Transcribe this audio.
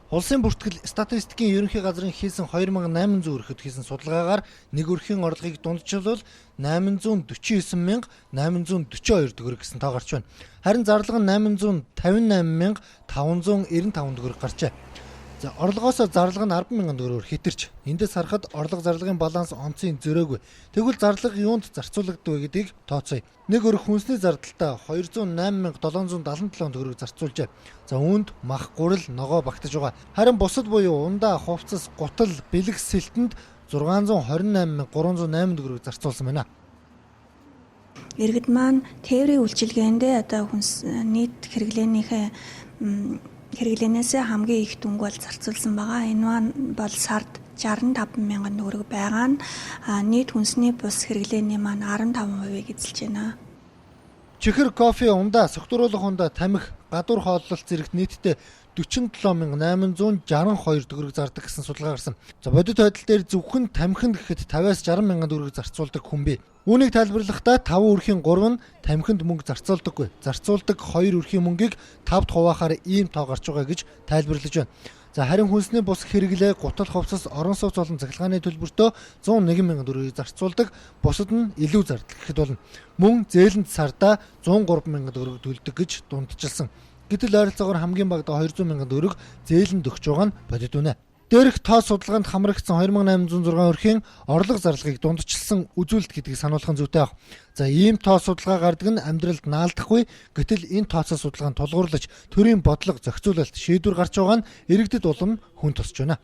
Улсын бүртгэл статистикийн ерөнхий газрын хийсэн 2800 өрхөд хийсэн судалгаагаар нэг өрхийн орлогыг дундчилбал 849,842 төгрөг гэсэн тоо гарч байна. Харин зарлага нь 858,595 төгрөг гарчээ. За орлогоос зарлага нь 10,000 төгрөгөөр хэтэрч, эндээс харахад орлого зарлагын баланс онцын зөрөөгүй. Тэгвэл зарлага юунд зарцуулагддаг вэ гэдгийг тооцъё. Нэг өрх хүнсний зардалтай 208,777 төгрөг зарцуулжээ. За үүнд мах, гурил, ногоо багтаж байгаа. Харин бусад буюу ундаа, хувцас, гутал, бэлэг сэлтэнд 628,308 төгрөг зарцуулсан байна. Иргэд маань тээврийн үйлчилгээндээ одоо хүнс нийт хэрэглэнээс хамгийн их дүнг бол зарцуулсан байгаа. Энэ маань бол сард 65,000 төгрөг байгаа нь нийт хүнсний бус хэрэглээний маань 15%-ийг эзэлж байна. Чихэр, кофе, ундаа, согтууруулах ундаа, тамхи, гадуур хооллолт зэрэгт нийтдээ 47,862 төгрөг зардаг гэсэн судалгаа гарсан. За бодит байдал дээр зөвхөн тамхинд гэхэд 50-аас 60,000 төгрөг зарцуулдаг хүн бий. Үүнийг тайлбарлахдаа 5 өрхийн 3 нь тамхинд мөнгө зарцуулдаггүй. Зарцуулдаг 2 өрхийн мөнгийг 5-д хуваахаар ийм тоо гарч байгаа гэж тайлбарлаж байна. За харин хүнсний бус хэрэглээ, гутал, хувцас, орон сууц болон цахилгааны төлбөртөө 101,000 төгрөгийг зарцуулдаг. Бусад нь илүү зардал гэхэд болно. Мөн зээлэнд сардаа 103,000 төгрөг төлдөг гэж дундчилсан. Гэтэл ойролцоогоор хамгийн багадаа 200,000 төгрөг зээлэнд өгч байгаа нь бодит үнэ. Дээрх тоо судалгаанд хамрагдсан 2806 өрхийн орлого зарлагыг дундчилсан үзүүлэлт гэдгийг сануулах нь зүйтэй ах. За ийм тоо судалгаа гардаг нь амьдралд наалдахгүй. Гэтэл энэ тооцоо судалгаанд тулгуурлаж төрийн бодлого зохицуулалт шийдвэр гарч байгаа нь иргэдэд улам хүн тусч байна.